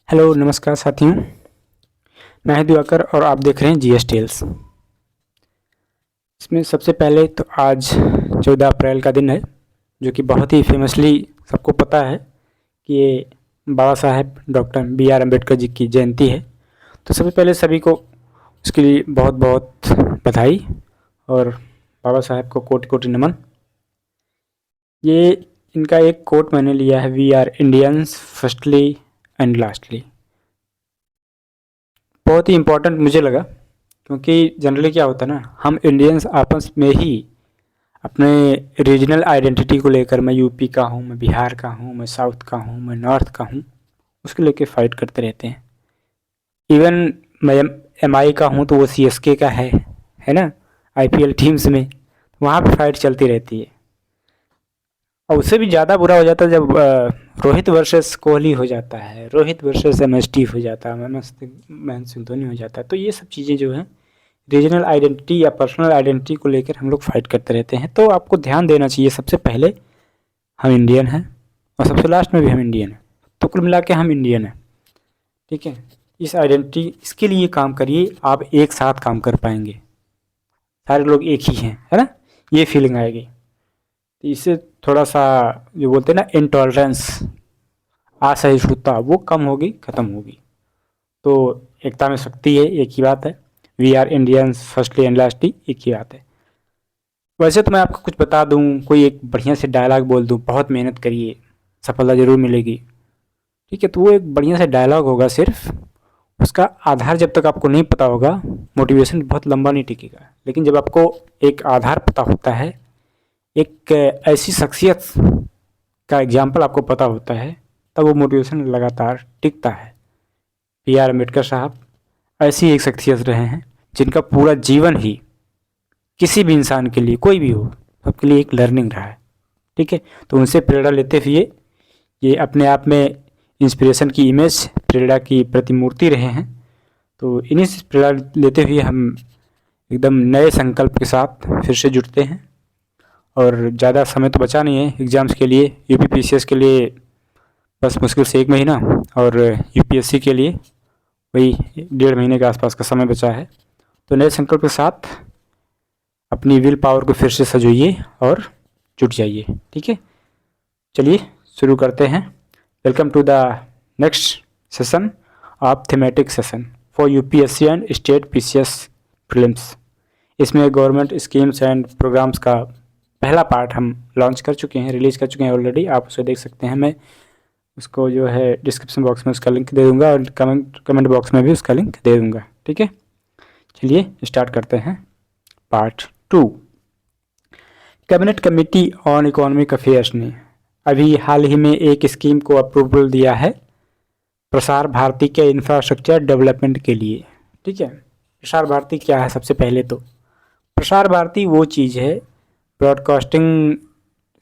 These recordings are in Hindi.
हेलो नमस्कार साथियों। मैं हूं दिवाकर और आप देख रहे हैं जीएस टेल्स। इसमें सबसे पहले तो आज 14 अप्रैल का दिन है, जो कि बहुत ही फेमसली सबको पता है कि ये Baba Saheb doctor B are Ambedkar ji की जयंती है। तो सबसे पहले सभी को उसके लिए बहुत बहुत बधाई और बाबा साहेब को कोटि कोटि नमन। ये इनका एक कोट मैंने लिया है, we are Indians firstly and lastly. बहुत ही इम्पोर्टेंट मुझे लगा, क्योंकि जनरली क्या होता है ना, हम इंडियंस आपस में ही अपने रीजनल आइडेंटिटी को लेकर, मैं यूपी का हूँ, मैं बिहार का हूँ, मैं साउथ का हूँ, मैं नॉर्थ का हूँ, उसको लेके फाइट करते रहते हैं। इवन मैं एमआई का हूँ तो वो सीएसके का है ना, आईपीएल टीम्स में वहाँ पे फाइट चलती रहती है। और उससे भी ज़्यादा बुरा हो जाता है जब रोहित वर्सेस कोहली हो जाता है, रोहित वर्सेस एमएसटी हो जाता है, महेंद्र सिंह धोनी हो जाता है। तो ये सब चीज़ें जो हैं रीजनल आइडेंटिटी या पर्सनल आइडेंटिटी को लेकर हम लोग फाइट करते रहते हैं। तो आपको ध्यान देना चाहिए, सबसे पहले हम इंडियन हैं और सबसे लास्ट में भी हम इंडियन हैं। तो कुल मिला के हम इंडियन हैं, ठीक है। इस आइडेंटिटी, इसके लिए काम करिए, आप एक साथ काम कर पाएंगे। सारे लोग एक ही हैं, है ना, ये फीलिंग आएगी। तो इससे थोड़ा सा जो बोलते हैं ना इंटॉलरेंस, असहिष्णुता, वो कम होगी, ख़त्म होगी। तो एकता में शक्ति है, एक ही बात है। We are Indians firstly and lastly, एक ही बात है। वैसे तो मैं आपको कुछ बता दूं, कोई एक बढ़िया से डायलॉग बोल दूं, बहुत मेहनत करिए सफलता ज़रूर मिलेगी, ठीक है। तो वो एक बढ़िया सा डायलॉग होगा, सिर्फ उसका आधार जब तक आपको नहीं पता होगा, मोटिवेशन बहुत लंबा नहीं टिकेगा। लेकिन जब आपको एक आधार पता होता है, एक ऐसी शख्सियत का एग्जाम्पल आपको पता होता है, तब वो मोटिवेशन लगातार टिकता है। बी आर अम्बेडकर साहब ऐसी एक शख्सियत रहे हैं जिनका पूरा जीवन ही किसी भी इंसान के लिए, कोई भी हो, सबके लिए एक लर्निंग रहा है, ठीक है। तो उनसे प्रेरणा लेते हुए ये अपने आप में इंस्पिरेशन की इमेज, प्रेरणा की प्रतिमूर्ति रहे हैं। तो इन्हीं से प्रेरणा लेते हुए हम एकदम नए संकल्प के साथ फिर से जुटते हैं। और ज़्यादा समय तो बचा नहीं है एग्ज़ाम्स के लिए। यूपीपीसीएस के लिए बस मुश्किल से 1 महीना, और यूपीएससी के लिए वही 1.5 महीने के आसपास का समय बचा है। तो नए संकल्प के साथ अपनी विल पावर को फिर से सजोइए और जुट जाइए, ठीक है। चलिए शुरू करते हैं। Welcome to the next session of thematic session for UPSC and state PCS prelims. इसमें गवर्नमेंट स्कीम्स एंड प्रोग्राम्स का पहला पार्ट हम लॉन्च कर चुके हैं, रिलीज़ कर चुके हैं ऑलरेडी। आप उसे देख सकते हैं। मैं उसको जो है डिस्क्रिप्शन बॉक्स में उसका लिंक दे दूंगा और कमेंट बॉक्स में भी उसका लिंक दे दूंगा, ठीक है। चलिए स्टार्ट करते हैं part 2। Cabinet committee on economic affairs ने अभी हाल ही में एक स्कीम को अप्रूवल दिया है प्रसार भारती के इंफ्रास्ट्रक्चर डेवलपमेंट के लिए, ठीक है। प्रसार भारती क्या है? सबसे पहले तो प्रसार भारती वो चीज़ है, ब्रॉडकास्टिंग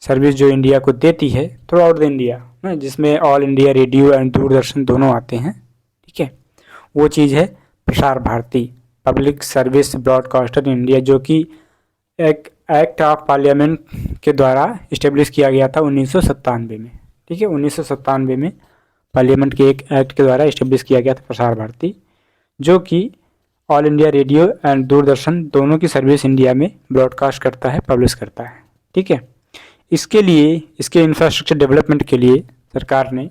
सर्विस जो इंडिया को देती है थ्रू आउट द इंडिया, जिसमें all India radio and Doordarshan दोनों आते हैं, ठीक है। वो चीज़ है Prasar Bharati, public service broadcaster in India, जो कि एक एक्ट ऑफ पार्लियामेंट के द्वारा इस्टेब्लिश किया गया था 1997 में, ठीक है। 1997 में पार्लियामेंट के एक एक्ट के द्वारा इस्टेब्लिश किया गया था प्रसार भारती, जो कि all India radio and Doordarshan दोनों की सर्विस इंडिया में ब्रॉडकास्ट करता है, पब्लिश करता है, ठीक है। इसके लिए, इसके इंफ्रास्ट्रक्चर डेवलपमेंट के लिए सरकार ने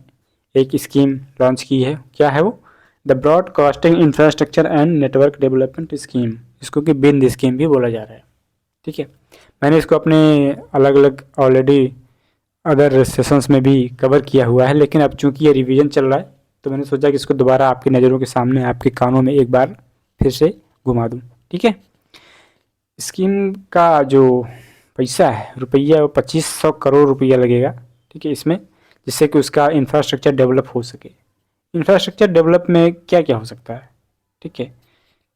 एक स्कीम लॉन्च की है। क्या है वो? The broadcasting infrastructure and network development scheme, इसको कि बिंद स्कीम भी बोला जा रहा है, ठीक है। मैंने इसको अपने अलग अलग ऑलरेडी अदर सेशंस में भी कवर किया हुआ है, लेकिन अब चूंकि ये रिवीजन चल रहा है तो मैंने सोचा कि इसको दोबारा आपकी नज़रों के सामने, आपके कानों में एक बार फिर से घुमा दूँ, ठीक है। स्कीम का जो पैसा है, रुपया, वो 2500 करोड़ रुपया लगेगा, ठीक है, इसमें, जिससे कि उसका इंफ्रास्ट्रक्चर डेवलप हो सके। इंफ्रास्ट्रक्चर डेवलप में क्या क्या हो सकता है, ठीक है।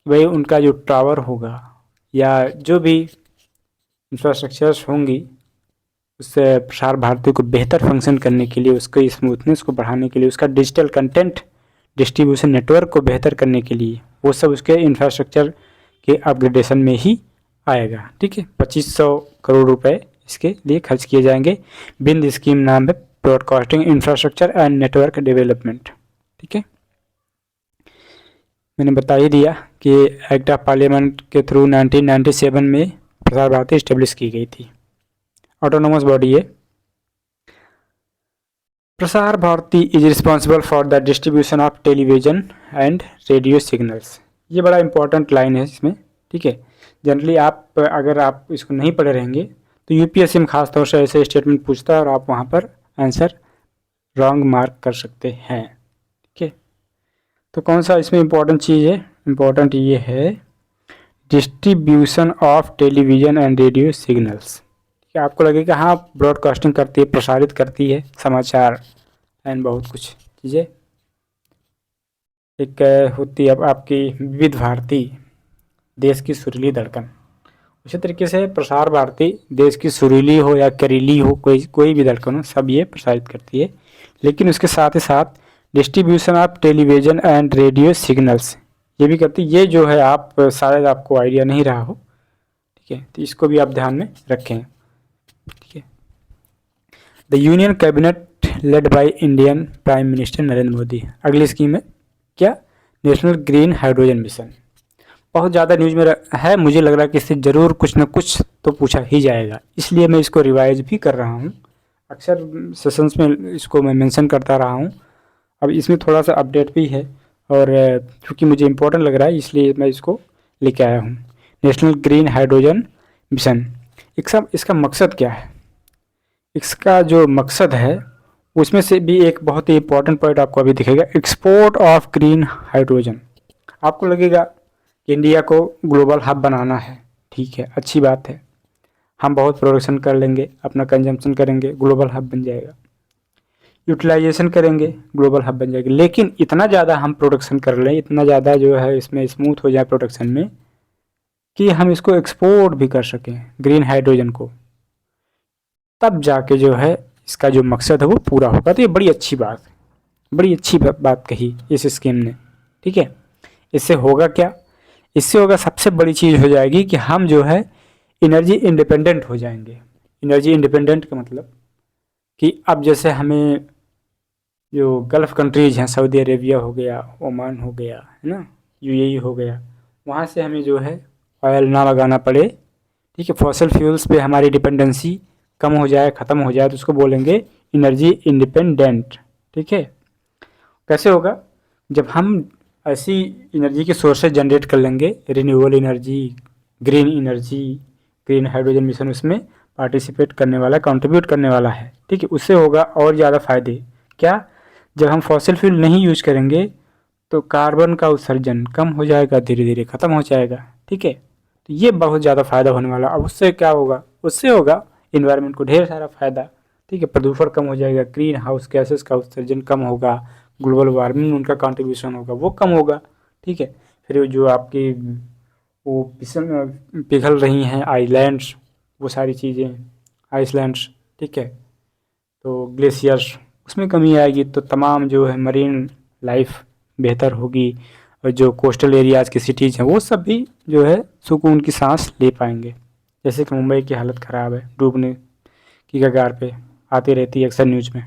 भाई उनका जो टावर होगा या जो भी इंफ्रास्ट्रक्चर्स होंगी, उससे प्रसार भारती को बेहतर फंक्शन करने के लिए, उसके स्मूथनेस को बढ़ाने के लिए, उसका डिजिटल कंटेंट डिस्ट्रीब्यूशन नेटवर्क को बेहतर करने के लिए, वो सब उसके इंफ्रास्ट्रक्चर के अपग्रेडेशन में ही आएगा, ठीक है। 2500 करोड़ रुपए इसके लिए खर्च किए जाएंगे। बिंद स्कीम नाम है, broadcasting infrastructure and network development, ठीक है। मैंने बता ही दिया कि एक्ट ऑफ पार्लियामेंट के थ्रू 1997 में प्रसार भारती इस्टेब्लिश की गई थी, ऑटोनोमस बॉडी है। Prasar Bharati is responsible for the distribution of television and radio signals. ये बड़ा इंपॉर्टेंट लाइन है इसमें, ठीक है। जनरली आप अगर आप इसको नहीं पढ़े रहेंगे तो यूपीएससी में खास तौर से ऐसे स्टेटमेंट पूछता है और आप वहाँ पर आंसर रॉन्ग मार्क कर सकते हैं, ठीक है। तो कौन सा इसमें इम्पोर्टेंट चीज़ है? इम्पोर्टेंट ये है distribution of television and radio signals. कि आपको लगेगा हाँ ब्रॉडकास्टिंग करती है, प्रसारित करती है समाचार एंड बहुत कुछ चीज़ें। एक होती है अब आपकी विविध भारती, देश की सुरीली धड़कन। उसी तरीके से प्रसार भारती देश की सुरीली हो या करीली हो, कोई भी धड़कन हो, सब ये प्रसारित करती है। लेकिन उसके साथ ही साथ distribution of television and radio signals ये भी करती है। ये जो है आप शायद आपको आइडिया नहीं रहा हो, ठीक है, तो इसको भी आप ध्यान में रखें, ठीक है। The union cabinet led by Indian prime minister Narendra Modi. अगली स्कीम है क्या? National green hydrogen mission. बहुत ज़्यादा न्यूज़ में है, मुझे लग रहा है कि इससे ज़रूर कुछ ना कुछ तो पूछा ही जाएगा, इसलिए मैं इसको रिवाइज भी कर रहा हूँ। अक्सर सेशंस में इसको मैं मेंशन करता रहा हूँ, अब इसमें थोड़ा सा अपडेट भी है और क्योंकि मुझे इम्पोर्टेंट लग रहा है इसलिए मैं इसको लेके आया हूँ। नेशनल ग्रीन हाइड्रोजन मिशन, इसका मकसद क्या है? इसका जो मकसद है उसमें से भी एक बहुत ही इंपॉर्टेंट पॉइंट आपको अभी दिखेगा, एक्सपोर्ट ऑफ ग्रीन हाइड्रोजन। आपको लगेगा कि इंडिया को ग्लोबल हब बनाना है, ठीक है, अच्छी बात है, हम बहुत प्रोडक्शन कर लेंगे, अपना कंजम्पशन करेंगे, ग्लोबल हब बन जाएगा, यूटिलाइजेशन करेंगे, ग्लोबल हब बन जाएगी। लेकिन इतना ज़्यादा हम प्रोडक्शन कर लें, इतना ज़्यादा जो है इसमें स्मूथ हो जाए प्रोडक्शन में कि हम इसको एक्सपोर्ट भी कर सकें ग्रीन हाइड्रोजन को, तब जाके जो है इसका जो मकसद है वो पूरा होगा। तो ये बड़ी अच्छी बात कही इस स्कीम ने, ठीक है। इससे होगा क्या? इससे होगा सबसे बड़ी चीज़ हो जाएगी कि हम जो है एनर्जी इंडिपेंडेंट हो जाएंगे। एनर्जी इंडिपेंडेंट का मतलब कि अब जैसे हमें जो गल्फ़ कंट्रीज़ हैं, सऊदी अरेबिया हो गया, ओमान हो गया, है ना, यूएई हो गया, वहाँ से हमें जो है ऑयल ना लगाना पड़े, ठीक है, फॉसिल फ्यूल्स पे हमारी डिपेंडेंसी कम हो जाए, ख़त्म हो जाए, तो उसको बोलेंगे एनर्जी इंडिपेंडेंट, ठीक है। कैसे होगा? जब हम ऐसी एनर्जी के सोर्सेज जनरेट कर लेंगे, renewable energy, green energy, green hydrogen mission उसमें पार्टिसिपेट करने वाला, कंट्रीब्यूट करने वाला है, ठीक है। उससे होगा और ज़्यादा फ़ायदे। क्या? जब हम फॉसिल फ्यूल नहीं यूज करेंगे तो कार्बन का उत्सर्जन कम हो जाएगा, धीरे धीरे ख़त्म हो जाएगा, ठीक है। तो ये बहुत ज़्यादा फ़ायदा होने वाला। अब उससे क्या होगा? उससे होगा इन्वायरमेंट को ढेर सारा फ़ायदा, ठीक है, प्रदूषण कम हो जाएगा, ग्रीन हाउस गैसेस का उत्सर्जन कम होगा, ग्लोबल वार्मिंग उनका कंट्रीब्यूशन होगा वो कम होगा, ठीक है। फिर जो आपकी वो पिघल रही हैं आइलैंड्स, वो सारी चीज़ें, आइसलैंड्स, ठीक है, तो ग्लेशियर्स, उसमें कमी आएगी, तो तमाम जो है मरीन लाइफ बेहतर होगी और जो कोस्टल एरियाज़ की सिटीज़ हैं वो सब भी जो है सुकून की सांस ले पाएंगे। जैसे कि मुंबई की हालत ख़राब है, डूबने की कगार पे आती रहती है अक्सर न्यूज़ में।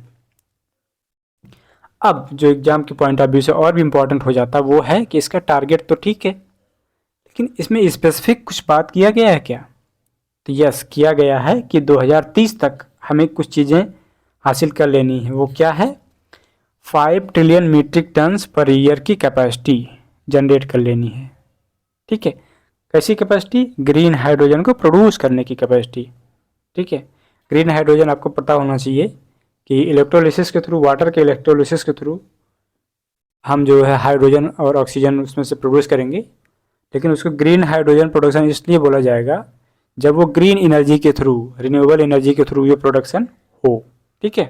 अब जो एग्ज़ाम के पॉइंट ऑफ व्यू से और भी इम्पोर्टेंट हो जाता है वो है कि इसका टारगेट तो ठीक है, लेकिन इसमें स्पेसिफिक कुछ बात किया गया है क्या? तो यस, किया गया है कि 2030 तक हमें कुछ चीज़ें हासिल कर लेनी है। वो क्या है? 5 trillion metric tons per year की कैपेसिटी जनरेट कर लेनी है, ठीक है। कैसी कैपेसिटी? ग्रीन हाइड्रोजन को प्रोड्यूस करने की कैपेसिटी, ठीक है। ग्रीन हाइड्रोजन आपको पता होना चाहिए कि इलेक्ट्रोलिसिस के थ्रू, वाटर के इलेक्ट्रोलिसिस के थ्रू हम जो है हाइड्रोजन और ऑक्सीजन उसमें से प्रोड्यूस करेंगे, लेकिन उसको ग्रीन हाइड्रोजन प्रोडक्शन इसलिए बोला जाएगा जब वो ग्रीन एनर्जी के थ्रू, रिन्यूएबल एनर्जी के थ्रू ये प्रोडक्शन हो, ठीक है।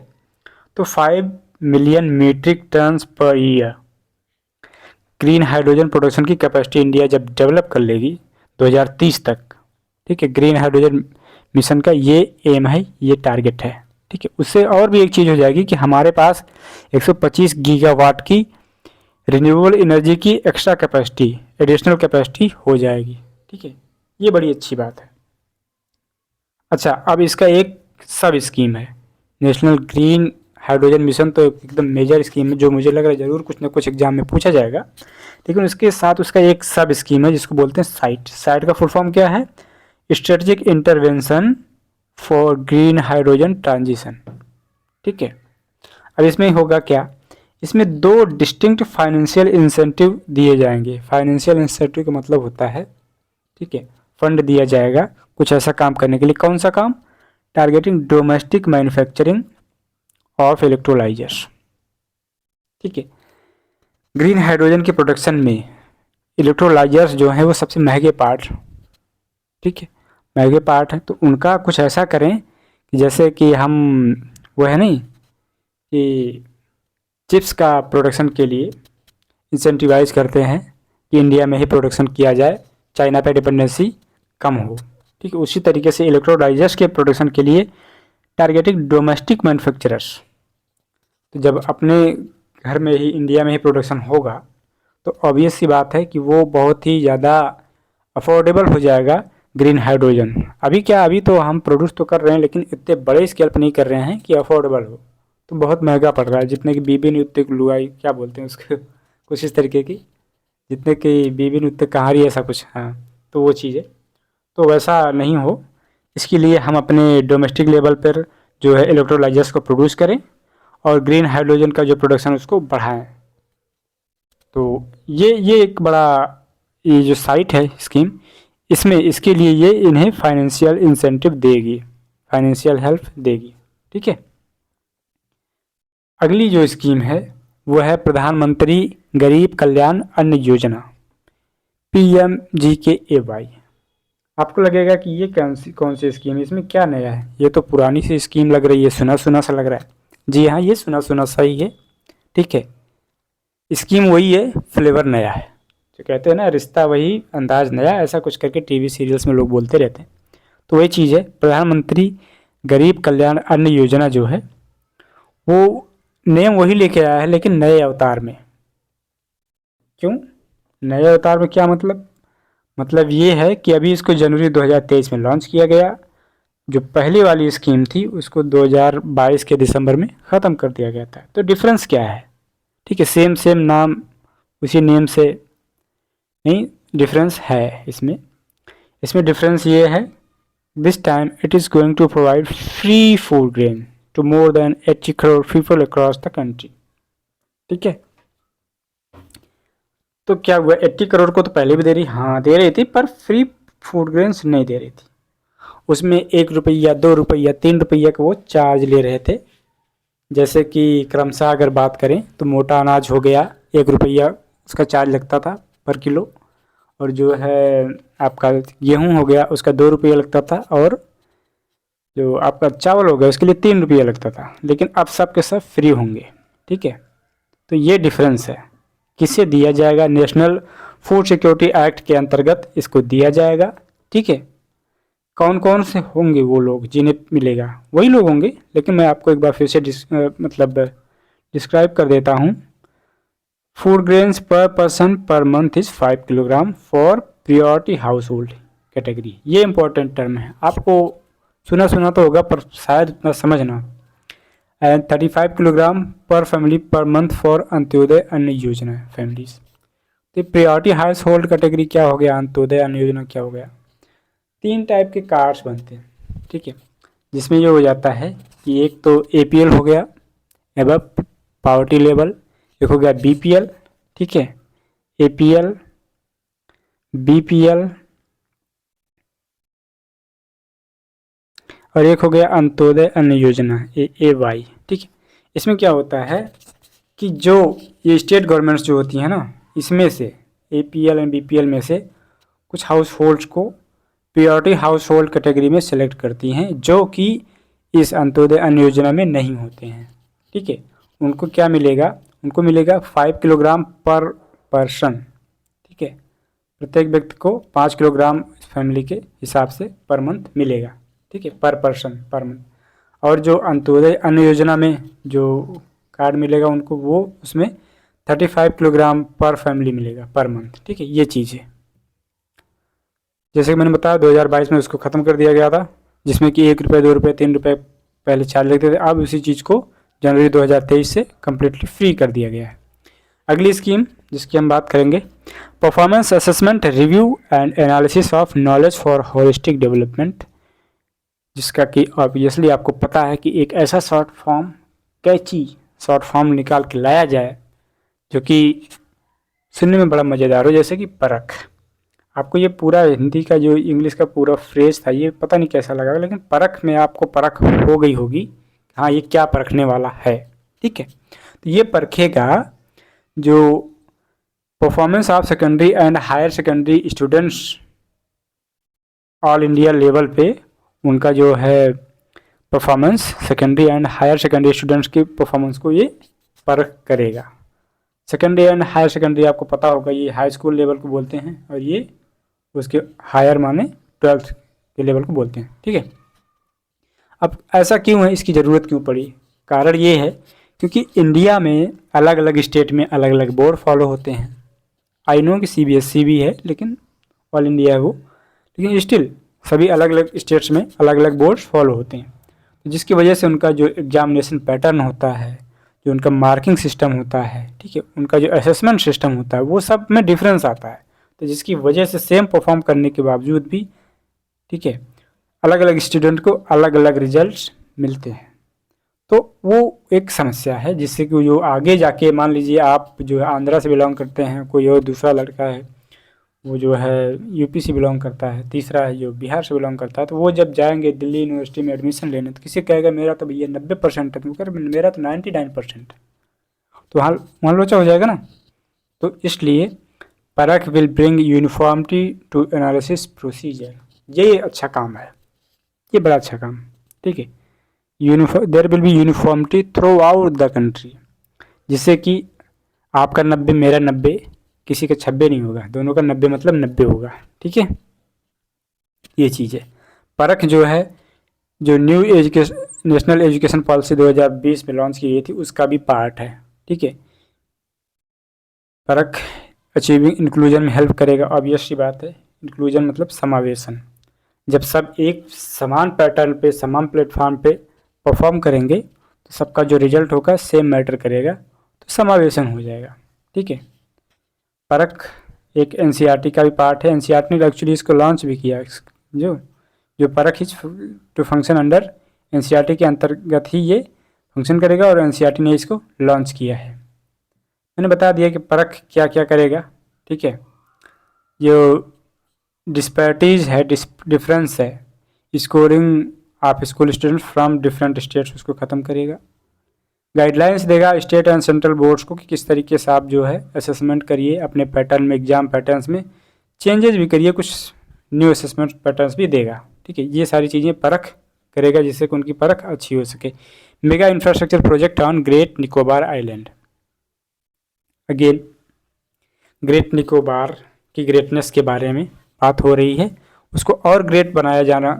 तो 5 million metric tons per year green hydrogen production की कैपेसिटी इंडिया जब डेवलप कर लेगी 2030 तक, ठीक है, ग्रीन हाइड्रोजन मिशन का ये एम है, ये टारगेट है, ठीक है। उससे और भी एक चीज़ हो जाएगी कि हमारे पास 125 गीगावाट की रिन्यूएबल एनर्जी की एक्स्ट्रा कैपेसिटी, एडिशनल कैपेसिटी हो जाएगी, ठीक है। ये बड़ी अच्छी बात है। अच्छा, अब इसका एक सब स्कीम है, नेशनल ग्रीन हाइड्रोजन मिशन तो एकदम मेजर स्कीम है, जो मुझे लग रहा है ज़रूर कुछ ना कुछ एग्जाम में पूछा जाएगा। लेकिन उसके साथ उसका एक सब स्कीम है जिसको बोलते हैं साइट। साइट का फुल फॉर्म क्या है? Strategic intervention for green hydrogen transition. ठीक है, अब इसमें होगा क्या, इसमें 2 डिस्टिंक्ट फाइनेंशियल इंसेंटिव दिए जाएंगे। फाइनेंशियल इंसेंटिव का मतलब होता है, ठीक है, फंड दिया जाएगा कुछ ऐसा काम करने के लिए। कौन सा काम? Targeting domestic manufacturing of electrolysers. ठीक है, ग्रीन हाइड्रोजन के प्रोडक्शन में इलेक्ट्रोलाइजर्स जो हैं वो सबसे महंगे पार्ट, ठीक है, महंगे पार्ट हैं, तो उनका कुछ ऐसा करें कि जैसे कि हम वो है नहीं कि चिप्स का प्रोडक्शन के लिए इंसेंटिवाइज करते हैं कि इंडिया में ही प्रोडक्शन किया जाए, चाइना पे डिपेंडेंसी कम हो। ठीक है, उसी तरीके से इलेक्ट्रोलाइजर्स के प्रोडक्शन के लिए टारगेटिंग डोमेस्टिक मैन्युफैक्चरर्स। तो जब अपने घर में ही इंडिया में ही प्रोडक्शन होगा तो ऑब्वियस सी बात है कि वो बहुत ही ज़्यादा अफोर्डेबल हो जाएगा ग्रीन हाइड्रोजन। अभी क्या, अभी तो हम प्रोड्यूस तो कर रहे हैं लेकिन इतने बड़े स्केल पर नहीं कर रहे हैं कि अफोर्डेबल हो, तो बहुत महंगा पड़ रहा है। जितने की बीबी नृत्य लुगाई क्या बोलते हैं उसको कुछ इस तरीके की, जितने की बीबी नृत्य कहानी ऐसा कुछ, हाँ, तो वो चीज़ है। तो वैसा नहीं हो, इसके लिए हम अपने डोमेस्टिक लेवल पर जो है इलेक्ट्रोलाइजर्स को प्रोड्यूस करें और ग्रीन हाइड्रोजन का जो प्रोडक्शन उसको बढ़ाएं। तो ये एक बड़ा, ये जो साइट है स्कीम, इसमें इसके लिए ये इन्हें फाइनेंशियल इंसेंटिव देगी, फाइनेंशियल हेल्प देगी। ठीक है, अगली जो स्कीम है वो है प्रधानमंत्री गरीब कल्याण अन्न योजना, PMGKAY। आपको लगेगा कि ये कौन सी स्कीम है, इसमें क्या नया है, ये तो पुरानी सी स्कीम लग रही है, सुना सुना सा लग रहा है। जी हाँ, ये सुना सुना सा ही है। ठीक है, स्कीम वही है, फ्लेवर नया है। जो कहते हैं ना, रिश्ता वही अंदाज नया, ऐसा कुछ करके टीवी सीरियल्स में लोग बोलते रहते हैं। तो वही चीज़ है, प्रधानमंत्री गरीब कल्याण अन्न योजना जो है वो नेम वही लेके आया है लेकिन नए अवतार में। क्यों नए अवतार में, क्या मतलब? मतलब ये है कि अभी इसको जनवरी 2023 में लॉन्च किया गया। जो पहली वाली स्कीम थी उसको 2022 के दिसंबर में ख़त्म कर दिया गया था। तो डिफरेंस क्या है? ठीक है, सेम सेम नाम, उसी नेम से नहीं, डिफरेंस है इसमें। इसमें डिफरेंस ये है, this time it is going to provide free food grain to more than 80 crore people across the country. ठीक है, तो क्या हुआ, 80 करोड़ को तो पहले भी दे रही, हाँ दे रही थी, पर फ्री फूड ग्रेन्स नहीं दे रही थी। उसमें 1 रुपया 2 रुपया 3 रुपया का वो चार्ज ले रहे थे। जैसे कि क्रमशः अगर बात करें तो मोटा अनाज हो गया 1 रुपया उसका चार्ज लगता था पर किलो, और जो है आपका गेहूँ हो गया उसका 2 रुपया लगता था, और जो आपका चावल हो गया उसके लिए 3 रुपया लगता था। लेकिन अब सब के सब फ्री होंगे। ठीक है, तो ये डिफरेंस है। किसे दिया जाएगा? नेशनल फूड सिक्योरिटी एक्ट के अंतर्गत इसको दिया जाएगा। ठीक है, कौन कौन से होंगे वो लोग जिन्हें मिलेगा? वही लोग होंगे, लेकिन मैं आपको एक बार फिर से डिस्क्राइब कर देता हूँ। फूड ग्रेन्स पर person per month is 5 kilogram for priority house hold category. ये इंपॉर्टेंट टर्म है, आपको सुना सुना तो होगा पर शायद उतना समझना। एंड 35 किलोग्राम पर family per month for Antyodaya अन्न योजना फैमिलीज। तो प्रियोरिटी हाउस होल्ड कैटेगरी क्या हो गया, अंत्योदय अन्न योजना क्या हो गया? 3 टाइप के कार्ड्स बनते हैं। ठीक है, जिसमें ये हो जाता है कि एक तो APL हो गया, एबव पावर्टी लेवल, एक हो गया BPL। ठीक है, APL, BPL और एक हो गया अंत्योदय अन्न योजना AAY। ठीक है, इसमें क्या होता है कि जो ये स्टेट गवर्नमेंट्स जो होती हैं ना, इसमें से APL एंड BPL में से कुछ हाउस होल्ड्स को प्रियोरिटी हाउस होल्ड कैटेगरी में सेलेक्ट करती हैं, जो कि इस अंत्योदय अन्न योजना में नहीं होते हैं। ठीक है, उनको क्या मिलेगा? उनको मिलेगा 5 किलोग्राम पर पर्सन। ठीक है, प्रत्येक व्यक्ति को 5 किलोग्राम फैमिली के हिसाब से पर मंथ मिलेगा। ठीक है, पर पर्सन पर मंथ। और जो अंत्योदय अन्न योजना में जो कार्ड मिलेगा उनको, वो उसमें 35 किलोग्राम पर फैमिली मिलेगा पर मंथ। ठीक है, ये चीज़ है। जैसे कि मैंने बताया 2022 में उसको ख़त्म कर दिया गया था, जिसमें कि 1 रुपये 2 रुपये 3 रुपये पहले चार्ज लगते थे। अब उसी चीज़ को जनवरी 2023 से कम्प्लीटली फ्री कर दिया गया है। अगली स्कीम जिसकी हम बात करेंगे, performance assessment review and analysis of knowledge for holistic development, जिसका कि ऑब्वियसली आपको पता है कि एक ऐसा शॉर्ट फॉर्म, कैची शॉर्ट फॉर्म निकाल के लाया जाए जो कि सुनने में बड़ा मज़ेदार हो, जैसे कि परख। आपको ये पूरा हिंदी का जो इंग्लिश का पूरा फ्रेज था ये पता नहीं कैसा लगा, लेकिन परख में आपको परख हो गई होगी, हाँ ये क्या परखने वाला है। ठीक है, तो ये परखेगा जो performance of secondary and higher secondary students all India level पे, उनका जो है performance secondary and higher secondary students की परफॉर्मेंस को ये परख करेगा। सेकेंडरी एंड हायर सेकेंडरी आपको पता होगा ये हाई स्कूल लेवल को बोलते हैं, और ये उसके हायर माने 12th के लेवल को बोलते हैं। ठीक है, अब ऐसा क्यों है, इसकी ज़रूरत क्यों पड़ी? कारण ये है क्योंकि इंडिया में अलग अलग स्टेट में अलग अलग बोर्ड फॉलो होते हैं। आई नो कि CBSE भी है, लेकिन ऑल इंडिया है वो, लेकिन स्टिल सभी अलग अलग स्टेट्स में अलग अलग बोर्ड्स फॉलो होते हैं, तो जिसकी वजह से उनका जो एग्जामिनेशन पैटर्न होता है, जो उनका मार्किंग सिस्टम होता है, ठीक है, उनका जो असेसमेंट सिस्टम होता है, वो सब में डिफरेंस आता है। तो जिसकी वजह से सेम परफॉर्म करने के बावजूद भी, ठीक है, अलग अलग स्टूडेंट को अलग अलग रिजल्ट्स मिलते हैं। तो वो एक समस्या है, जिससे कि जो आगे जाके मान लीजिए आप जो है आंध्रा से बिलोंग करते हैं, कोई और दूसरा लड़का है वो जो है यूपी से बिलोंग करता है, तीसरा है जो बिहार से बिलोंग करता है, तो वो जब जाएंगे दिल्ली यूनिवर्सिटी में एडमिशन लेने, तो किसी कहेगा मेरा तो भैया 90% है, तो कह मेरा तो 99%, तो वहाँ लोचा हो जाएगा ना। तो इसलिए Parakh will bring uniformity to analysis procedure, ये अच्छा काम है, ये बड़ा अच्छा काम। ठीक है, there will be uniformity throughout the country, जिससे कि आपका 90 मेरा 90 किसी का 96 नहीं होगा, दोनों का 90 मतलब 90 होगा। ठीक है, ये चीज़ है। परख जो है, जो new education national education policy 2020 में लॉन्च की गई थी, उसका भी पार्ट है। ठीक है, परख अचीविंग इंक्लूजन में हेल्प करेगा, ऑब्वियस सी बात है। इंक्लूजन मतलब समावेशन, जब सब एक समान पैटर्न पे समान प्लेटफॉर्म पे परफॉर्म करेंगे तो सबका जो रिजल्ट होगा सेम मैटर करेगा, तो समावेशन हो जाएगा। ठीक है, परख एक NCERT का भी पार्ट है, NCERT ने एक्चुअली इसको लॉन्च भी किया। जो Parakh is to function under NCERT के अंतर्गत ही ये फंक्शन करेगा, और NCERT ने इसको लॉन्च किया है। मैंने बता दिया कि परख क्या क्या करेगा। ठीक है, जो डिस्पैरिटीज़ है, डिफरेंस है, scoring of school student from different states, उसको ख़त्म करेगा। गाइडलाइंस देगा स्टेट एंड सेंट्रल बोर्ड्स को कि किस तरीके से आप जो है असेसमेंट करिए अपने पैटर्न में, एग्जाम पैटर्न्स में चेंजेस भी करिए, कुछ न्यू असेसमेंट पैटर्न्स भी देगा। ठीक है, ये सारी चीज़ें परख करेगा, जिससे कि उनकी परख अच्छी हो सके। Mega infrastructure project on great Nicobar island, again great Nicobar की ग्रेटनेस के बारे में बात हो रही है, उसको और ग्रेट बनाया जाना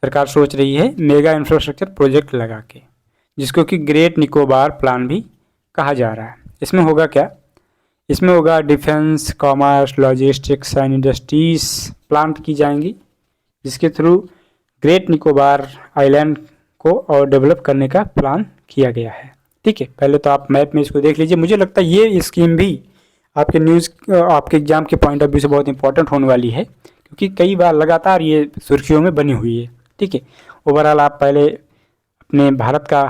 सरकार सोच रही है मेगा इंफ्रास्ट्रक्चर प्रोजेक्ट लगा के, जिसको कि ग्रेट निकोबार प्लान भी कहा जा रहा है। इसमें होगा क्या, इसमें होगा defence, commerce, logistics and industries plant की जाएंगी, जिसके थ्रू ग्रेट निकोबार आइलैंड को और डेवलप करने का प्लान किया गया है। ठीक है, पहले तो आप मैप में इसको देख लीजिए। मुझे लगता है ये स्कीम भी आपके एग्जाम के पॉइंट ऑफ व्यू से बहुत इंपॉर्टेंट होने वाली है, क्योंकि कई बार लगातार ये सुर्खियों में बनी हुई है। ठीक है, ओवरऑल आप पहले अपने भारत का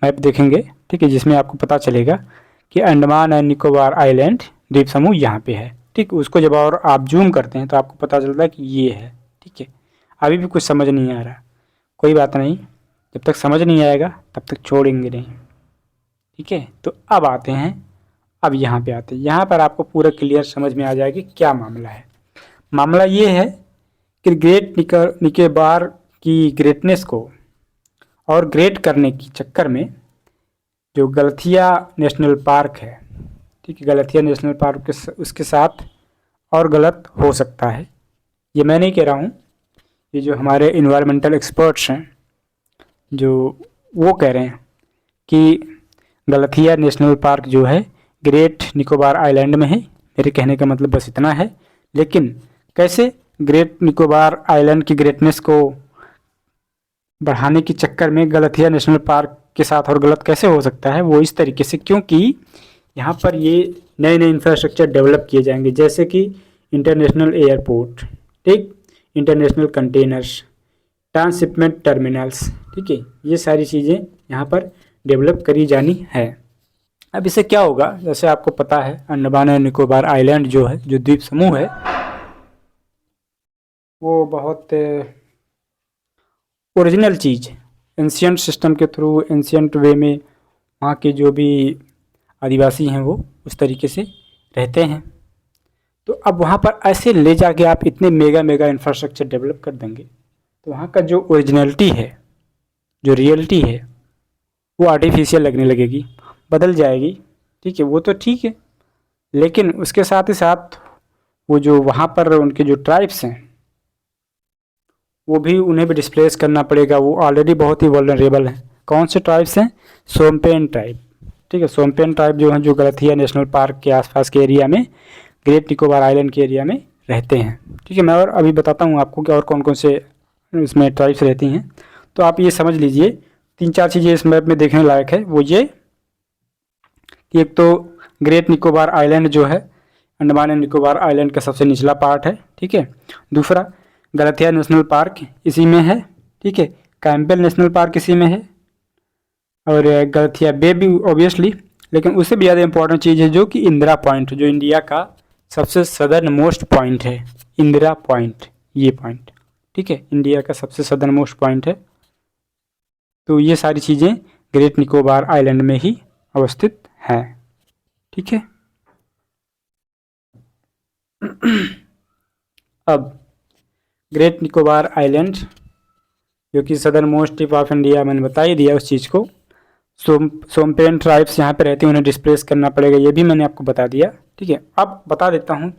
मैप देखेंगे, ठीक है, जिसमें आपको पता चलेगा कि अंडमान एंड निकोबार आइलैंड द्वीप समूह यहाँ पे है। ठीक, उसको जब और आप जूम करते हैं तो आपको पता चलता है कि ये है। ठीक है, अभी भी कुछ समझ नहीं आ रहा, कोई बात नहीं, जब तक समझ नहीं आएगा तब तक छोड़ेंगे नहीं। ठीक है, तो अब आते हैं, अब यहाँ पे आते हैं, यहाँ पर आपको पूरा क्लियर समझ में आ जाएगी क्या मामला है। मामला ये है कि ग्रेट निकोबार की ग्रेटनेस को और ग्रेट करने की चक्कर में जो गलथिया नेशनल पार्क है, ठीक है, गलथिया नेशनल पार्क उसके साथ और गलत हो सकता है। ये मैं नहीं कह रहा हूँ, ये जो हमारे इन्वायरमेंटल एक्सपर्ट्स हैं जो वो कह रहे हैं कि गलथिया नेशनल पार्क जो है ग्रेट निकोबार आइलैंड में है। मेरे कहने का मतलब बस इतना है, लेकिन कैसे ग्रेट निकोबार आइलैंड की ग्रेटनेस को बढ़ाने के चक्कर में गलथिया नेशनल पार्क के साथ और गलत कैसे हो सकता है, वो इस तरीके से, क्योंकि यहाँ पर ये नए नए इंफ्रास्ट्रक्चर डेवलप किए जाएंगे, जैसे कि इंटरनेशनल एयरपोर्ट, ठीक, इंटरनेशनल कंटेनर्स, ट्रांसशिपमेंट टर्मिनल्स, ठीक है, ये सारी चीज़ें यहाँ पर डेवलप करी जानी है। अब इससे क्या होगा, जैसे आपको पता है अंडमान एंड निकोबार आइलैंड जो है, जो द्वीप समूह है, वो बहुत ओरिजिनल चीज़, एंशियंट सिस्टम के थ्रू, एंशियंट वे में वहाँ के जो भी आदिवासी हैं वो उस तरीके से रहते हैं। तो अब वहाँ पर ऐसे ले जाके आप इतने मेगा मेगा इंफ्रास्ट्रक्चर डेवलप कर देंगे, तो वहाँ का जो ओरिजिनलिटी है, जो रियलिटी है, वो आर्टिफिशियल लगने लगेगी, बदल जाएगी, ठीक है। वो तो ठीक है, लेकिन उसके साथ ही साथ वो जो वहाँ पर उनके जो ट्राइब्स हैं, वो भी, उन्हें भी डिस्प्लेस करना पड़ेगा। वो ऑलरेडी बहुत ही वल्नरेबल हैं। कौन से ट्राइब्स हैं? सोमपेन ट्राइब, ठीक है। सोमपेन ट्राइब जो हैं, जो गलथिया नेशनल पार्क के आसपास के एरिया में, ग्रेट निकोबार आइलैंड के एरिया में रहते हैं, ठीक है। मैं और अभी बताता हूँ आपको कि और कौन कौन से इसमें ट्राइब्स रहती हैं। तो आप ये समझ लीजिए, 3-4 चीज़ें इस मैप में देखने लायक है। वो ये कि एक तो ग्रेट निकोबार आइलैंड जो है, अंडमान एंड निकोबार आइलैंड का सबसे निचला पार्ट है, ठीक है। दूसरा, गलथिया नेशनल पार्क इसी में है, ठीक है। कैंपबेल नेशनल पार्क इसी में है, और गलथिया बे भी ऑब्वियसली। लेकिन उससे भी ज़्यादा इंपॉर्टेंट चीज़ है जो कि इंदिरा पॉइंट, जो इंडिया का सबसे सदर्न मोस्ट पॉइंट है, इंदिरा पॉइंट, ये पॉइंट, ठीक है, इंडिया का सबसे सदर्न मोस्ट पॉइंट है। तो ये सारी चीज़ें ग्रेट निकोबार आइलैंड में ही अवस्थित हैं, ठीक है। अब ग्रेट निकोबार आइलैंड जो कि southern most tip of India, मैंने बता ही दिया उस चीज़ को। सोमपेन ट्राइब्स यहाँ पे रहते हैं, उन्हें डिस्प्लेस करना पड़ेगा, ये भी मैंने आपको बता दिया, ठीक है। अब बता देता हूँ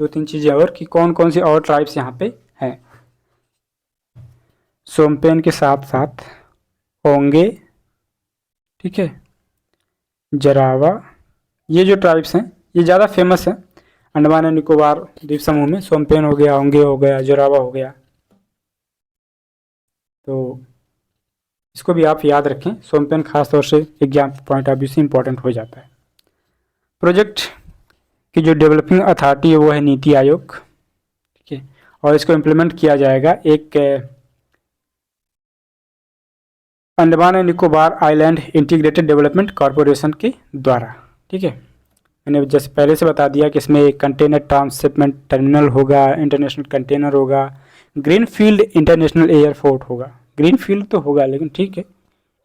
2-3 चीज़ें और कि कौन कौन सी और ट्राइब्स यहाँ पे हैं। सोमपेन के साथ साथ ओंगे, ठीक है, जरावा, ये जो ट्राइब्स हैं ये ज़्यादा फेमस हैं अंडमान एंड निकोबार द्वीप समूह में। सोमपेन हो गया, ओंगे हो गया, जोरावा हो गया, तो इसको भी आप याद रखें। सोमपेन खासतौर से एग्जाम पॉइंट ऑफ व्यू से इंपॉर्टेंट हो जाता है। प्रोजेक्ट की जो डेवलपिंग अथॉरिटी है वो है नीति आयोग, ठीक है, और इसको इम्प्लीमेंट किया जाएगा एक Andaman and Nicobar island integrated development corporation के द्वारा, ठीक है। मैंने जैसे पहले से बता दिया कि इसमें एक कंटेनर ट्रांसशिपमेंट टर्मिनल होगा, इंटरनेशनल कंटेनर होगा, ग्रीन फील्ड इंटरनेशनल एयरपोर्ट होगा। ग्रीन फील्ड तो होगा, लेकिन ठीक है,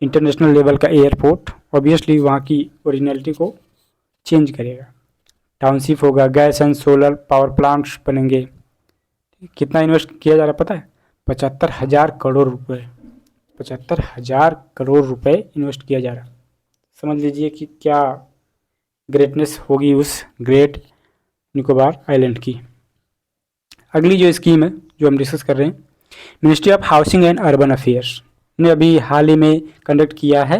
इंटरनेशनल लेवल का एयरपोर्ट ऑब्वियसली वहाँ की ओरिजिनलिटी को चेंज करेगा। टाउनशिप होगा, gas and solar power plants बनेंगे। कितना इन्वेस्ट किया जा रहा है पता है? 75,000 करोड़ रुपए, 75,000 करोड़ रुपए इन्वेस्ट किया जा रहा है। समझ लीजिए कि क्या ग्रेटनेस होगी उस ग्रेट निकोबार आइलैंड की। अगली जो स्कीम है जो हम डिस्कस कर रहे हैं, ministry of housing and urban affairs ने अभी हाल ही में कंडक्ट किया है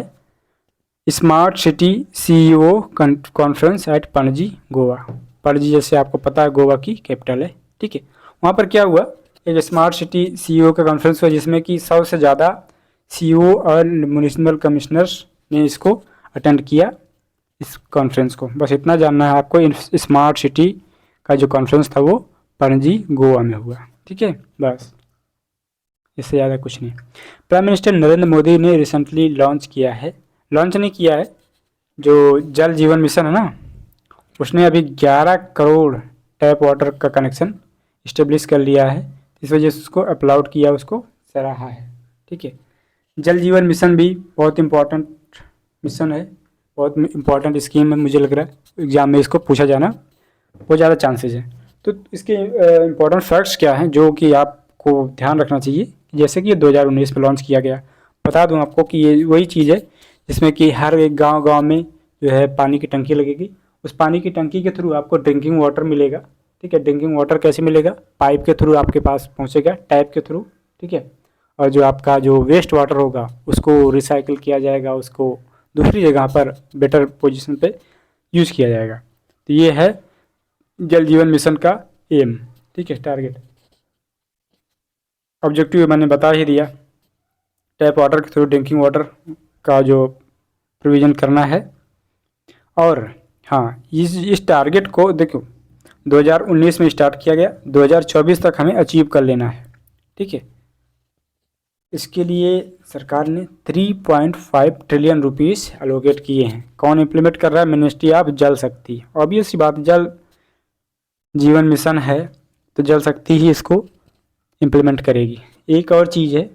smart city CEO conference at Panaji, Goa. Panaji जैसे आपको पता है गोवा की कैपिटल है, ठीक है। वहाँ पर क्या हुआ, एक स्मार्ट सिटी सीईओ का कॉन्फ्रेंस हुआ, जिसमें कि 100 से ज़्यादा सीईओ और म्युनिसिपल कमिश्नर्स ने इसको अटेंड किया, इस कॉन्फ्रेंस को। बस इतना जानना है आपको, स्मार्ट सिटी का जो कॉन्फ्रेंस था वो पणजी गोवा में हुआ, ठीक है, बस, इससे ज़्यादा कुछ नहीं। प्राइम मिनिस्टर नरेंद्र मोदी ने रिसेंटली लॉन्च किया है, लॉन्च नहीं किया है, जो जल जीवन मिशन है ना, उसने अभी 11 करोड़ टैप वाटर का कनेक्शन इस्टेब्लिश कर लिया है। इस वजह से उसको अपलोड किया, उसको सराहा है, ठीक है। जल जीवन मिशन भी बहुत इम्पोर्टेंट मिशन है, बहुत इम्पोर्टेंट स्कीम है। मुझे लग रहा है एग्जाम में इसको पूछा जाना बहुत ज़्यादा चांसेस है। तो इसके इम्पोर्टेंट फैक्ट्स क्या हैं जो कि आपको ध्यान रखना चाहिए। जैसे कि ये 2019 में लॉन्च किया गया। बता दूं आपको कि ये वही चीज़ है जिसमें कि हर एक गांव में जो है पानी की टंकी लगेगी। उस पानी की टंकी के थ्रू आपको ड्रिंकिंग वाटर मिलेगा, ठीक है। ड्रिंकिंग वाटर कैसे मिलेगा? पाइप के थ्रू आपके पास पहुँचेगा, टैप के थ्रू, ठीक है। और जो आपका जो वेस्ट वाटर होगा उसको रिसाइकिल किया जाएगा, उसको दूसरी जगह पर बेटर पोजीशन पे यूज़ किया जाएगा। तो ये है जल जीवन मिशन का एम, ठीक है, टारगेट। ऑब्जेक्टिव मैंने बता ही दिया, टैप वाटर के थ्रू ड्रिंकिंग वाटर का जो प्रोविज़न करना है। और हाँ, इस टारगेट को देखो 2019 में स्टार्ट किया गया, 2024 तक हमें अचीव कर लेना है। ठीक है, इसके लिए सरकार ने 3.5 ट्रिलियन रुपीस एलोकेट किए हैं। कौन इम्प्लीमेंट कर रहा है? मिनिस्ट्री ऑफ जल शक्ति। ऑब्वियस सी बात, जल जीवन मिशन है तो जल शक्ति ही इसको इम्प्लीमेंट करेगी। एक और चीज़ है,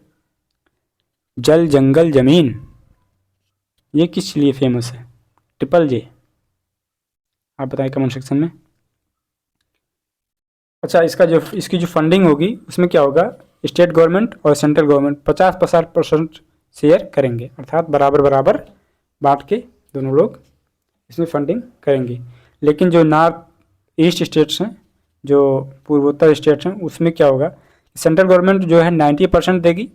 जल जंगल ज़मीन, ये किस लिए फेमस है? ट्रिपल जे, आप बताएं कमेंट सेक्शन में। अच्छा, इसकी जो फंडिंग होगी उसमें क्या होगा, स्टेट गवर्नमेंट और सेंट्रल गवर्नमेंट 50% शेयर करेंगे, अर्थात बराबर बराबर बांट के दोनों लोग इसमें फंडिंग करेंगे। लेकिन जो नॉर्थ ईस्ट स्टेट्स हैं, जो पूर्वोत्तर स्टेट्स हैं, उसमें क्या होगा, सेंट्रल गवर्नमेंट जो है 90% देगी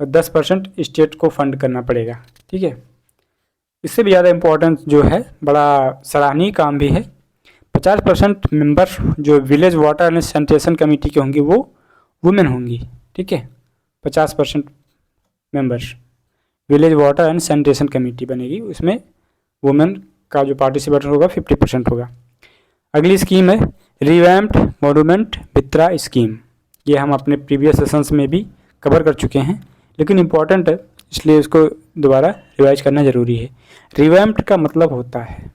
और 10% स्टेट को फंड करना पड़ेगा। ठीक है, इससे भी ज़्यादा इम्पोर्टेंट जो है, बड़ा सराहनीय काम भी है, 50% मेंबर जो village water and sanitation committee के होंगे वो वुमेन होंगी। ठीक है, 50% members village water and sanitation committee बनेगी, उसमें वुमेन का जो पार्टिसिपेशन होगा 50% होगा। अगली स्कीम है रिवैम्प्ड मॉन्यूमेंट मित्रा स्कीम। ये हम अपने प्रीवियस सेशंस में भी कवर कर चुके हैं, लेकिन इम्पॉर्टेंट है इसलिए इसको दोबारा रिवाइज करना ज़रूरी है। रिवैम्प्ड का मतलब होता है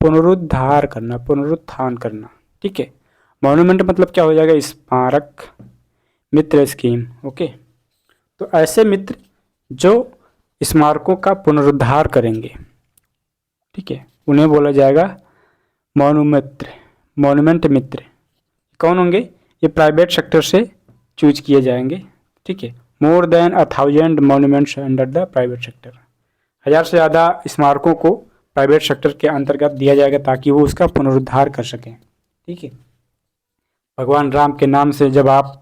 पुनरुद्धार करना, पुनरुत्थान करना। ठीक है, मॉन्यूमेंट मतलब क्या हो जाएगा, स्मारक, मित्र स्कीम। ओके, तो ऐसे मित्र जो स्मारकों का पुनरुद्धार करेंगे, ठीक है, उन्हें बोला जाएगा मॉन्यूमेंट मित्र। कौन होंगे? ये प्राइवेट सेक्टर से चूज किए जाएंगे। ठीक है, more than 1000 monuments under the private sector. 1000 से ज़्यादा स्मारकों को प्राइवेट सेक्टर के अंतर्गत दिया जाएगा ताकि वो उसका पुनरुद्धार कर सकें। ठीक है, भगवान राम के नाम से जब आप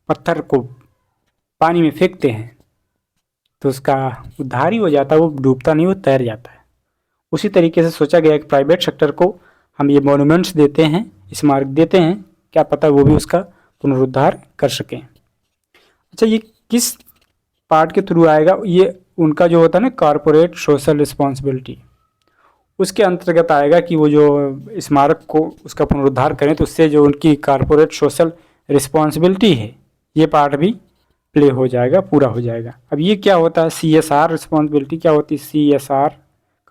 पत्थर को पानी में फेंकते हैं तो उसका उद्धार ही हो जाता है, वो डूबता नहीं, वो तैर जाता है। उसी तरीके से सोचा गया कि प्राइवेट सेक्टर को हम ये मॉन्यूमेंट्स देते हैं, स्मारक देते हैं, क्या पता वो भी उसका पुनरुद्धार कर सकें। अच्छा, ये किस पार्ट के थ्रू आएगा? ये उनका जो होता है ना कॉरपोरेट सोशल रिस्पॉन्सिबिलिटी, उसके अंतर्गत आएगा कि वो जो स्मारक को उसका पुनरुद्धार करें तो उससे जो उनकी कॉरपोरेट सोशल रिस्पॉन्सिबिलिटी है ये पार्ट भी प्ले हो जाएगा, पूरा हो जाएगा। अब ये क्या होता है CSR रिस्पॉन्सिबिलिटी, क्या होती है CSR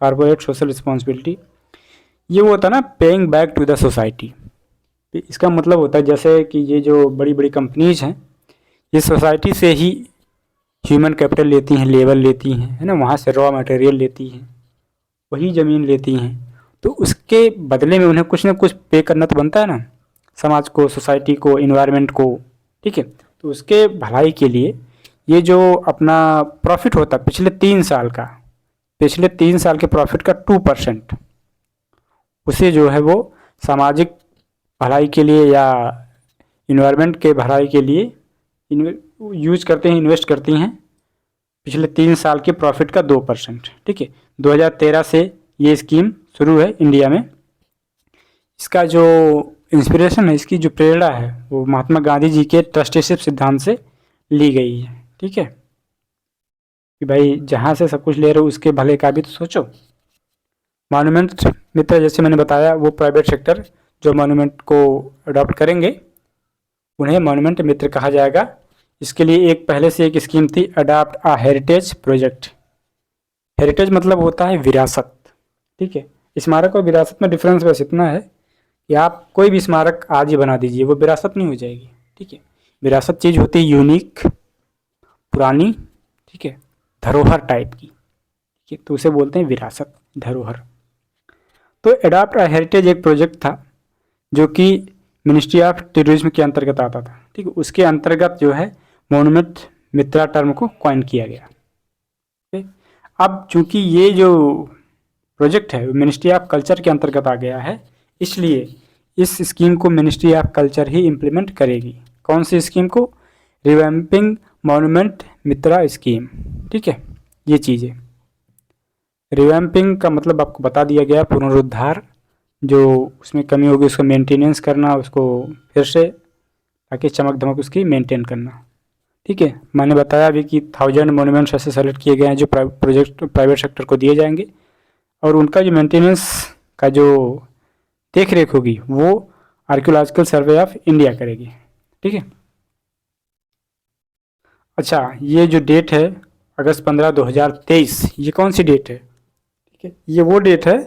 कॉरपोरेट सोशल रिस्पॉन्सिबिलिटी? ये वो होता है ना paying back to the society. इसका मतलब होता है जैसे कि ये जो बड़ी बड़ी कंपनीज हैं ये सोसाइटी से ही ह्यूमन कैपिटल लेती हैं, लेबर लेती हैं, है ना, वहाँ से रॉ मटेरियल लेती हैं, वही ज़मीन लेती हैं, तो उसके बदले में उन्हें कुछ ना कुछ पे करना तो बनता है ना, समाज को, सोसाइटी को, इन्वायरमेंट को। ठीक है, तो उसके भलाई के लिए ये जो अपना प्रॉफिट होता है पिछले 3 साल के प्रॉफिट का 2% उसे जो है वो सामाजिक भलाई के लिए या इन्वायरमेंट के भलाई के लिए यूज करते हैं, इन्वेस्ट करती हैं, पिछले 3 साल के प्रॉफिट का 2%। ठीक है, 2013 से ये स्कीम शुरू है इंडिया में। इसका जो इंस्पिरेशन है, इसकी जो प्रेरणा है वो महात्मा गांधी जी के ट्रस्टीशिप सिद्धांत से ली गई है। ठीक है, कि भाई जहाँ से सब कुछ ले रहे हो उसके भले का भी तो सोचो। मॉन्यूमेंट मित्र जैसे मैंने बताया, वो प्राइवेट सेक्टर जो मॉन्यूमेंट को अडॉप्ट करेंगे उन्हें मॉन्यूमेंट मित्र कहा जाएगा। इसके लिए पहले से एक स्कीम थी, adopt a heritage project. Heritage मतलब होता है विरासत। ठीक है, स्मारक और विरासत में डिफरेंस बस इतना है कि आप कोई भी स्मारक आज ही बना दीजिए, वो विरासत नहीं हो जाएगी। ठीक है, विरासत चीज़ होती है यूनिक, पुरानी, ठीक है, धरोहर टाइप की। ठीक है, तो उसे बोलते हैं विरासत, धरोहर। तो अडॉप्ट अ हेरिटेज एक प्रोजेक्ट था जो कि मिनिस्ट्री ऑफ टूरिज्म के अंतर्गत आता था। ठीक है, उसके अंतर्गत जो है मॉन्यूमेंट मित्रा टर्म को कॉइन किया गया। ठीक, अब चूंकि ये जो प्रोजेक्ट है मिनिस्ट्री ऑफ कल्चर के अंतर्गत आ गया है, इसलिए इस स्कीम को ministry of culture he implement करेगी। कौन सी स्कीम को? रिवैम्पिंग मॉन्यूमेंट मित्रा स्कीम। ठीक है, ये चीज़ें रिवैम्पिंग का मतलब आपको बता दिया गया, पुनरुद्धार, जो उसमें कमी होगी उसका मेंटेनेंस करना, उसको फिर से ताकि चमक धमक उसकी मेंटेन करना। ठीक है, मैंने बताया अभी कि 1000 मोन्यूमेंट्स ऐसे सेलेक्ट किए गए हैं जो प्रोजेक्ट प्राइवेट सेक्टर को दिए जाएंगे, और उनका जो मेंटेनेंस का जो देख रेख होगी वो आर्कियोलॉजिकल सर्वे ऑफ इंडिया करेगी। ठीक है। अच्छा, ये जो डेट है अगस्त 15 2023, ये कौन सी डेट है? ठीक है, ये वो डेट है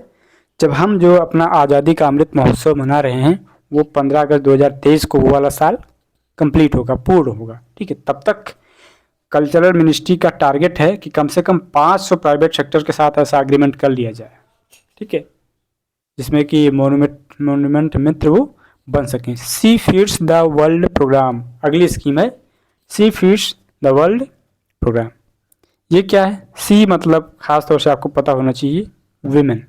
जब हम जो अपना आज़ादी का अमृत महोत्सव मना रहे हैं वो 15 अगस्त 2023 को वो वाला साल कंप्लीट होगा, पूर्ण होगा। ठीक है, तब तक कल्चरल मिनिस्ट्री का टारगेट है कि कम से कम 500 प्राइवेट सेक्टर के साथ ऐसा एग्रीमेंट कर लिया जाए। ठीक है, जिसमें कि मोन्यूमेंट मित्र वो बन सकें। सी फीड्स द वर्ल्ड प्रोग्राम, अगली स्कीम है सी फीड्स द वर्ल्ड प्रोग्राम। ये क्या है? सी मतलब खास तौर से आपको पता होना चाहिए विमेन,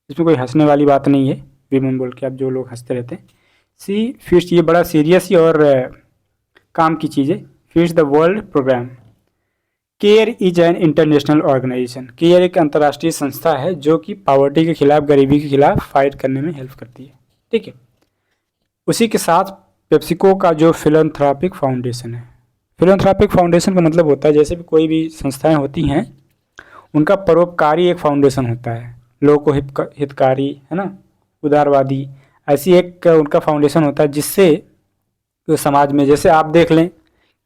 इसमें कोई हंसने वाली बात नहीं है, विमेन बोल के आप जो लोग हंसते रहते हैं। सी फीड्स ये बड़ा सीरियस ही और काम की चीज़ है। Feeds the world programme. CARE is an international organisation. CARE एक अंतर्राष्ट्रीय संस्था है जो कि पॉवर्टी के खिलाफ, गरीबी के खिलाफ फाइट करने में हेल्प करती है। ठीक है, उसी के साथ पेप्सिको का जो फिलैंथ्रोपिक फाउंडेशन है। फिलैंथ्रोपिक फाउंडेशन का मतलब होता है जैसे भी कोई भी संस्थाएं होती हैं उनका परोपकारी एक फाउंडेशन होता है, लोगों को हितकारी, है ना, उदारवादी, ऐसी एक उनका फाउंडेशन होता है जिससे तो समाज में, जैसे आप देख लें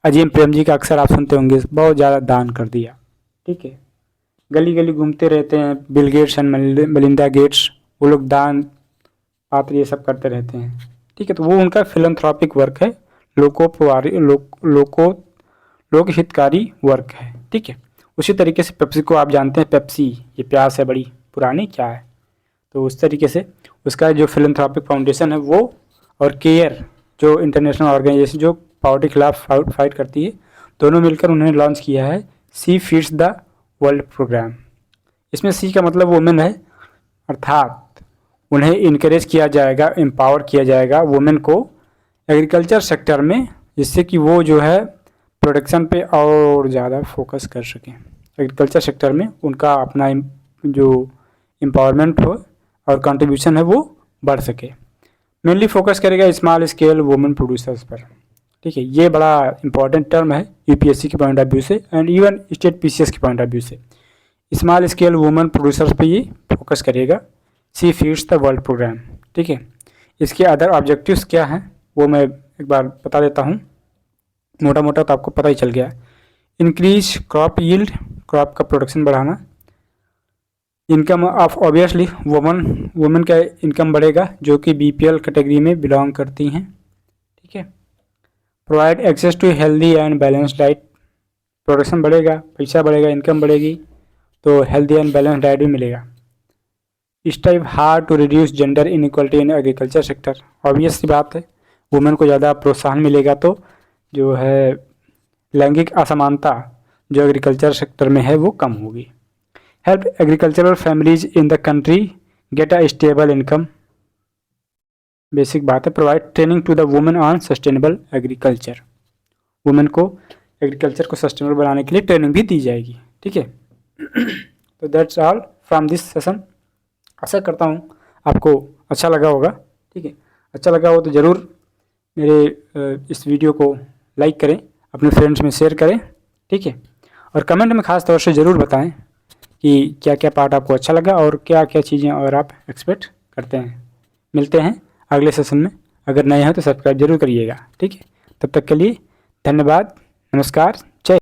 अजीम प्रेम जी का अक्सर आप सुनते होंगे, बहुत ज़्यादा दान कर दिया। ठीक है, गली गली घूमते रहते हैं, Bill Gates and Melinda Gates, वो लोग दान पात्र ये सब करते रहते हैं। ठीक है, तो वो उनका फिलैंथ्रोपिक वर्क है, लोक हितकारी वर्क है। ठीक है, उसी तरीके से पेप्सी को आप जानते हैं, पेप्सी ये प्यास है बड़ी पुरानी क्या है, तो उस तरीके से उसका जो फिलैंथ्रोपिक फाउंडेशन है वो, और केयर जो इंटरनेशनल ऑर्गेनाइजेशन जो पॉवर्टी के खिलाफ फाइट करती है, दोनों मिलकर उन्होंने लॉन्च किया है सी फीड्स द वर्ल्ड प्रोग्राम। इसमें सी का मतलब वुमेन है, अर्थात उन्हें इनकरेज किया जाएगा, एम्पावर किया जाएगा वुमेन को एग्रीकल्चर सेक्टर में, जिससे कि वो जो है प्रोडक्शन पे और ज़्यादा फोकस कर सकें। एग्रीकल्चर सेक्टर में उनका अपना जो एम्पावरमेंट हो और कंट्रीब्यूशन है वो बढ़ सके। मेनली फोकस करेगा स्मॉल स्केल वुमेन प्रोड्यूसर्स पर। ठीक है, ये बड़ा इंपॉर्टेंट टर्म है यूपीएससी के पॉइंट ऑफ व्यू से एंड इवन स्टेट पीसीएस के पॉइंट ऑफ व्यू से। स्मॉल स्केल वुमेन प्रोड्यूसर्स पे ये फोकस करेगा सी फीड्स द वर्ल्ड प्रोग्राम। ठीक है, इसके अदर ऑब्जेक्टिव्स क्या हैं वो मैं एक बार बता देता हूँ, मोटा मोटा तो आपको पता ही चल गया। इंक्रीज क्रॉप यील्ड, क्रॉप का प्रोडक्शन बढ़ाना। इनकम ऑफ ऑब्वियसली वुमेन का इनकम बढ़ेगा जो कि बीपीएल कैटेगरी में बिलोंग करती हैं। ठीक है, provide access to healthy and balance diet, production बढ़ेगा, पैसा बढ़ेगा, इनकम बढ़ेगी, तो हेल्दी एंड बैलेंस डाइट भी मिलेगा। Strive hard to reduce gender inequality in agriculture sector, obvious सी बात है, वुमेन को ज़्यादा प्रोत्साहन मिलेगा तो जो है लैंगिक असमानता जो एग्रीकल्चर सेक्टर में है वो कम होगी। Help agricultural families in the country get a stable income, basic बात है। Provide training to the women on sustainable agriculture, women को एग्रीकल्चर को सस्टेनेबल बनाने के लिए ट्रेनिंग भी दी जाएगी। ठीक है, तो that's all from this session. आशा करता हूँ आपको अच्छा लगा होगा। ठीक है, अच्छा लगा हो तो ज़रूर मेरे इस वीडियो को लाइक करें, अपने फ्रेंड्स में शेयर करें। ठीक है, और कमेंट में ख़ास तौर से ज़रूर बताएं कि क्या क्या पार्ट आपको अच्छा लगा और क्या क्या चीज़ें और आप एक्सपेक्ट करते हैं। मिलते हैं अगले सेशन में, अगर नए हैं तो सब्सक्राइब जरूर करिएगा। ठीक है, तब तक के लिए धन्यवाद, नमस्कार,